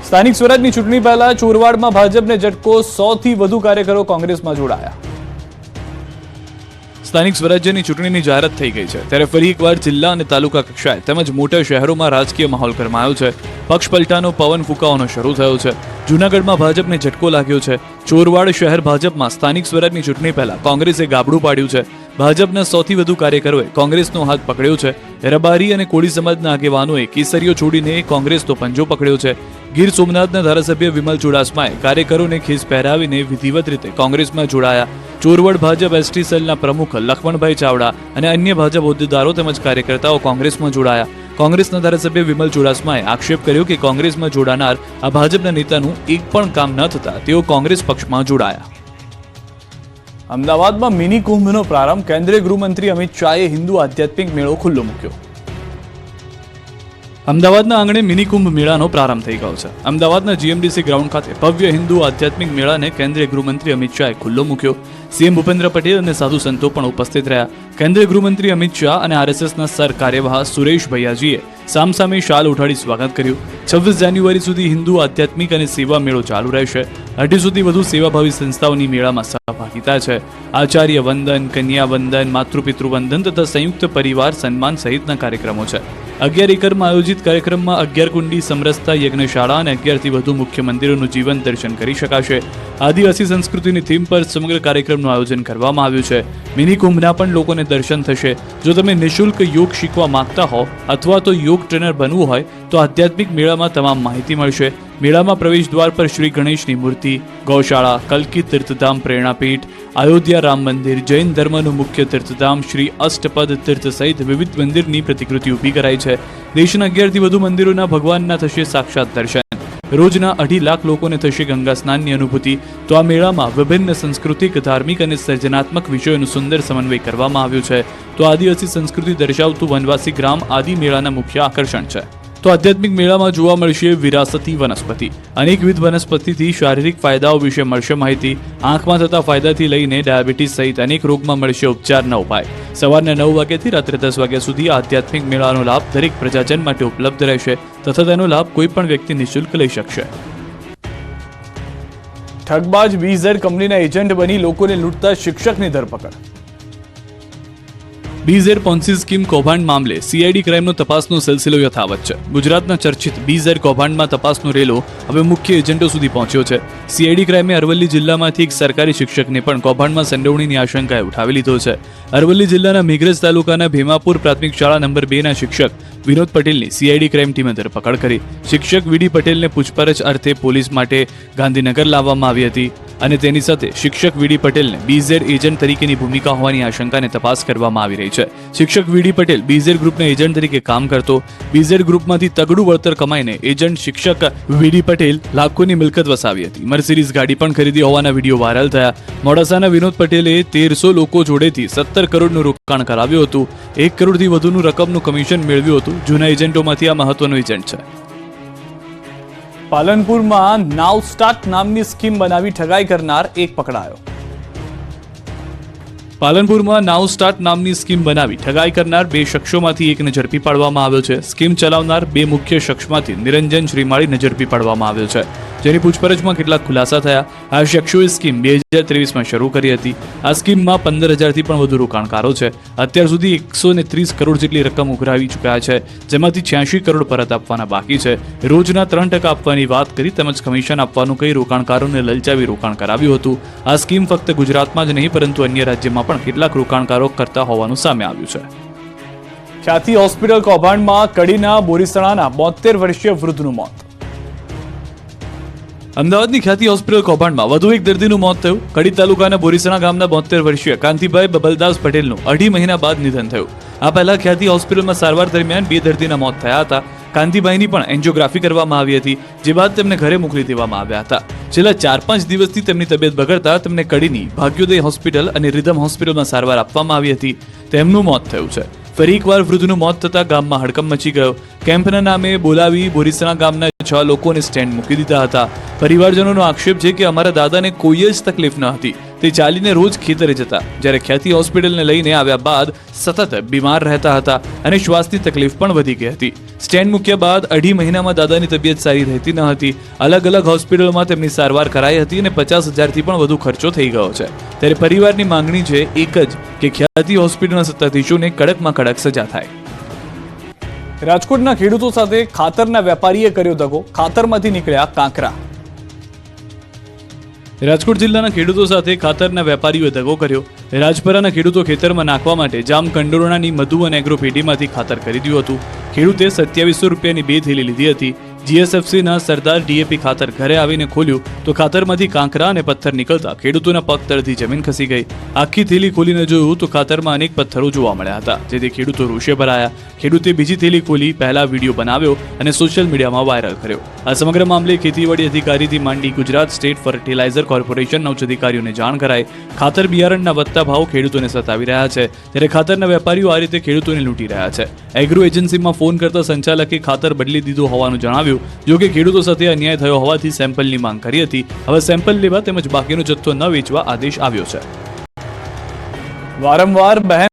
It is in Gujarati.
સ્થાનિક સ્વરાજની ચૂંટણી પહેલા ચોરવાડમાં ભાજપને ઝટકો, 100 થી વધુ કાર્યકરો કોંગ્રેસમાં જોડાયા. સ્થાનિક સ્વરાજ્યની ચૂંટણીની જાહેરાત થઈ ગઈ છે, ત્યારે ફરી એકવાર જિલ્લા અને તાલુકા કક્ષાએ તેમજ મોટા શહેરોમાં રાજકીય માહોલ ગરમાયો છે. પક્ષ પલટાનો પવન ફૂંકાવાનો શરૂ થયો છે. જૂનાગઢમાં ભાજપને ઝટકો લાગ્યો છે. ચોરવાડ શહેર ભાજપમાં સ્થાનિક સ્વરાજની ચૂંટણી પહેલા કોંગ્રેસે ગાબડું પાડ્યું છે. ભાજપના 100 થી વધુ કાર્યકરોએ કોંગ્રેસનો હાથ પકડ્યો છે. રબારી અને કોળી સમાજના આગેવાનોએ કેસરીઓ છોડીને કોંગ્રેસનો પંજો પકડ્યો છે. ગીર સોમનાથના ધારાસભ્ય વિમલ ચુડાસમાએ કાર્યકરોને ખીસ પહેરાવીને વિધિવત રીતે કોંગ્રેસમાં જોડાયા. ચોરવાડ ભાજપ એસટી સેલના પ્રમુખ લખમણભાઈ ચાવડા અને અન્ય ભાજપ હોદ્દેદારો તેમજ કાર્યકર્તાઓ કોંગ્રેસમાં જોડાયા. કોંગ્રેસના ધારાસભ્ય વિમલ ચુડાસમાએ આક્ષેપ કર્યો કે કોંગ્રેસમાં જોડાનાર આ ભાજપના નેતાનું એક પણ કામ ન થતા તેઓ કોંગ્રેસ પક્ષમાં જોડાયા. અમદાવાદમાં મિની કુંભનો પ્રારંભ. કેન્દ્રીય ગૃહમંત્રી અમિત શાહે હિન્દુ આધ્યાત્મિક મેળો ખુલ્લો મૂક્યો. અમદાવાદના આંગણે મિની કુંભ મેળાનો પ્રારંભ થઈ ગયો છે. અમદાવાદના જીએમડીસી ગ્રાઉન્ડ ખાતે ભવ્ય હિન્દુ આધ્યાત્મિક મેળાને કેન્દ્રીય ગૃહમંત્રી અમિત શાહે ખુલ્લો મૂક્યો. સીએમ ભૂપેન્દ્ર પટેલ અને સાધુ સંતો પણ ઉપસ્થિત રહ્યા. કેન્દ્રીય ગૃહમંત્રી અમિત શાહ અને આરએસએસના સર કાર્યવાહ સુરેશ ભૈયાજીએ સામસામે શાલ ઉઠાડી સ્વાગત કર્યું. 26 જાન્યુઆરી સુધી હિન્દુ આધ્યાત્મિક અને સેવા મેળો ચાલુ રહેશે. 250 વધુ સેવાભાવી સંસ્થાઓની મેળામાં સહભાગિતા છે. આચાર્ય વંદન, કન્યા વંદન, માતૃપિતૃ વંદન તથા સંયુક્ત પરિવાર સન્માન સહિતના કાર્યક્રમો છે. 11 એકરમાં આયોજિત કાર્યક્રમમાં 11 કુંડી સમરસતા યજ્ઞશાળા અને 11 થી વધુ મુખ્ય મંદિરોનું જીવન દર્શન કરી શકાશે. આદિવાસી સંસ્કૃતિની થીમ પર સમગ્ર કાર્યક્રમનું આયોજન કરવામાં આવ્યું છે. મિની કુંભના પણ લોકોને દર્શન થશે. જો તમે નિઃશુલ્ક યોગ શીખવા માંગતા હો અથવા તો યોગ ટ્રેનર બનવું હોય તો આધ્યાત્મિક મેળામાં તમામ માહિતી મળશે. મેળામાં પ્રવેશ દ્વાર પર શ્રી ગણેશની મૂર્તિ, ગૌશાળા, કલ્કી તીર્થધામ પ્રેરણાપીઠ, અયોધ્યા રામ મંદિર, જૈન ધર્મનું મુખ્ય તીર્થધામ શ્રી અષ્ટપદ તીર્થ સહિત વિવિધ મંદિરની પ્રતિકૃતિ ઊભી કરાઈ છે. દેશના 11 થી વધુ મંદિરોના ભગવાનના થશે સાક્ષાત દર્શન. રોજના 2.5 લાખ લોકોને થશે ગંગા સ્નાનની અનુભૂતિ. તો આ મેળામાં વિભિન્ન સાંસ્કૃતિક, ધાર્મિક અને સર્જનાત્મક વિષયોનું સુંદર સમન્વય કરવામાં આવ્યું છે. તો આદિવાસી સંસ્કૃતિ દર્શાવતું વનવાસી ગ્રામ આદિ મેળાના મુખ્ય આકર્ષણ છે. તો આધ્યાત્મિક મેળામાં જોવા મળશે વિરાસતી વનસ્પતિ. અનેકવિધ વનસ્પતિથી શારીરિક ફાયદાઓ વિશે મળશે માહિતી. આંખમાં થતા ફાયદાથી લઈને ડાયાબિટીસ સહિત અનેક રોગમાં મળશે ઉપચારના ઉપાય. સવારના 9 વાગ્યાથી રાત્રે 10 વાગ્યા સુધી આધ્યાત્મિક મેળાનો લાભ દરેક પ્રજાજન માટે ઉપલબ્ધ રહેશે તથા તેનો લાભ કોઈ પણ વ્યક્તિ નિઃશુલ્ક લઈ શકશે. ઠગબાજ BZ કંપનીના એજન્ટ બની લોકોને લૂંટતા શિક્ષકની ધરપકડ. BZ પોન્સી સ્કીમ કૌભાંડ મામલે CID ક્રાઇમનો તપાસનો સિલસિલો યથાવત છે. ગુજરાતના ચર્ચિત BZ કૌભાંડમાં તપાસનો રેલો હવે મુખ્ય એજન્ટો સુધી પહોંચ્યો છે. CID ક્રાઇમે અરવલ્લી જિલ્લામાંથી એક સરકારી શિક્ષકને પણ કૌભાંડમાં સંડોવણીની આશંકાએ ઉઠાવી લીધો છે. અરવલ્લી જિલ્લાના મેઘરજ તાલુકાના ભીમાપુર પ્રાથમિક શાળા નંબર 2 ના શિક્ષક વિનોદ પટેલની CID ક્રાઇમ ટીમે ધરપકડ કરી. શિક્ષક VD પટેલને પૂછપરછ અર્થે પોલીસ માટે ગાંધીનગર લાવવામાં આવી હતી અને તેની સાથે શિક્ષક VD પટેલને BZ એજન્ટ તરીકેની ભૂમિકા હોવાની આશંકાને તપાસ કરવામાં આવી રહી છે. શિક્ષક VD પટેલ BZ ગ્રુપના એજન્ટ તરીકે કામ કરતો. BZ ગ્રુપમાંથી તગડું વળતર કમાઈને એજન્ટ શિક્ષક VD પટેલ લાખોની મિલકત વસાવી હતી. મર્સિડીઝ ગાડી પણ ખરીદી હોવાના વિડીયો વાયરલ થયા. મોડાસાના વિનોદ પટેલે 1300 લોકો જોડેથી 17 કરોડનું રોકાણ કરાવ્યું હતું. 1 કરોડથી વધુનું રકમનું કમિશન મેળવ્યું હતું. જૂના એજન્ટોમાંથી આ મહત્વનો એજન્ટ છે. પાલનપુરમાં નાવ સ્ટાર્ટ નામની સ્કીમ બનાવી ઠગાઈ કરનાર એક પકડાયો. પાલનપુરમાં નાવ સ્ટાર્ટ નામની સ્કીમ બનાવી ઠગાઈ કરનાર 2 શખ્સોમાંથી એકને ઝડપી પાડવામાં આવ્યો છે. સ્કીમ ચલાવનાર 2 મુખ્ય શખ્સમાંથી નિરંજન શ્રીમાળીને ઝડપી પાડવામાં આવ્યો છે, જેની પૂછપરછમાં કેટલાક ખુલાસા થયા. આ શખ્સોએ સ્કીમ 2023માં શરૂ કરી હતી. આ સ્કીમમાં 15,000થી પણ વધુ રોકાણકારો છે. અત્યાર સુધી 130 કરોડ જેટલી રકમ ઉઘરાવી ચૂક્યા છે, જેમાંથી 86 કરોડ પરત આપવાના બાકી છે. રોજના 3% આપવાની વાત કરી તેમજ કમિશન આપવાનું કહી રોકાણકારોને લલચાવી રોકાણ કરાવ્યું હતું. આ સ્કીમ ફક્ત ગુજરાતમાં જ નહીં પરંતુ અન્ય રાજ્યમાં પણ કેટલાક રોકાણકારો કરતા હોવાનું સામે આવ્યું છે. ખ્યાતિ હોસ્પિટલ કૌભાંડમાં કડીના બોરીસણાના 72 વર્ષીય વૃદ્ધનું મોત. અમદાવાદની ખ્યાતિ હોસ્પિટલ કૌભાંડમાં વધુ એક દર્દીનું મોત થયું. કડી તાલુકાના બોરીસણા ગામના 72 વર્ષીય કાંતિભાઈ બબલદાસ પટેલનું 2.5 મહિના બાદ નિધન થયું. આ પહેલા ખ્યાતિ હોસ્પિટલમાં સારવાર દરમિયાન 2 દર્દીના મોત થયા હતા. કાંતિભાઈની પણ એન્જિયોગ્રાફી કરવામાં આવી હતી, જે બાદ તેમને ઘરે મોકલી દેવામાં આવ્યા હતા. છેલ્લા 4-5 દિવસથી તેમની તબિયત બગડતા તેમને કડીની ભાગ્યોદય હોસ્પિટલ અને રિધમ હોસ્પિટલમાં સારવાર આપવામાં આવી હતી. તેમનું મોત થયું છે. ફરી એકવાર વૃદ્ધનું મોત થતા ગામમાં હડકંપ મચી ગયો. કેમ્પના નામે બોલાવી બોરીસણા ગામના 6 લોકોને સ્ટેન્ડ મૂકી દીધા હતા. પરિવારજનોનો આક્ષેપ છે કે અમારા દાદાને કોઈ જ તકલીફ ન હતી, તે ચાલીને રોજ ખેતરે જતા, જ્યારે ખ્યાતિ હોસ્પિટલને લઈને આવ્યા બાદ સતત બીમાર રહેતા હતા અને શ્વાસની તકલીફ પણ વધી ગઈ હતી. સ્ટેન્ડ મૂક્યા બાદ 2.5 મહિનામાં દાદાની તબિયત સારી રહેતી ન હતી. અલગ અલગ હોસ્પિટલમાં તેમની સારવાર કરાઈ હતી અને 50,000થી પણ વધુ ખર્ચો થઈ ગયો છે. ત્યારે પરિવારની માંગણી છે એક જ કે ખ્યાતિ હોસ્પિટલના સત્તાધીશોને કડકમાં કડક સજા થાય. રાજકોટના ખેડૂતો સાથે ખાતરના વેપારીએ કર્યો દગો, ખાતરમાંથી નીકળ્યા કાંકરા. રાજકોટ જિલ્લાના ખેડૂતો સાથે ખાતરના વેપારીઓએ દગો કર્યો. રાજપરાના ખેડૂતો ખેતરમાં નાખવા માટે જામકંડોરણાની મધુ અને એગ્રો પેઢીમાંથી ખાતર ખરીદ્યું હતું. ખેડૂતે 2700 રૂપિયાની 2 થેલી લીધી હતી. જીએસએફસીના સરદાર ડીએપી ખાતર ઘરે આવીને ખોલ્યું તો ખાતરમાંથી કાંકરા અને પથ્થર નીકળતા ખેડૂતોના પગ તળથી જમીન ખસી ગઈ. આખી થેલી ખોલીને જોયું તો ખાતરમાં અનેક પથ્થરો જોવા મળ્યા હતા, જેથી ખેડૂતો રોષે ભરાયા. ખેડૂતે બીજી થેલી ખોલી પહેલા વિડીયો બનાવ્યો અને સોશિયલ મીડિયામાં વાયરલ કર્યો. આ સમગ્ર મામલે ખેતીવાડી અધિકારીથી માંડી ગુજરાત સ્ટેટ ફર્ટિલાઇઝર કોર્પોરેશનના ઉચ્ચ અધિકારીઓને જાણ કરાઈ. ખાતર બિયારણના વધતા ભાવ ખેડૂતોને સતાવી રહ્યા છે, ત્યારે ખાતરના વેપારીઓ આ રીતે ખેડૂતોને લૂંટી રહ્યા છે. એગ્રો એજન્સીમાં ફોન કરતા સંચાલકે ખાતર બદલી દીધું હોવાનું જણાવ્યું. જો કે ખેડૂતો સાથે અન્યાય થયો હોવાથી સેમ્પલની માંગ કરી હતી. હવે સેમ્પલ લેવા તેમજ બાકીનો જથ્થો ન વેચવા આદેશ આવ્યો છે. વારંવાર બહેન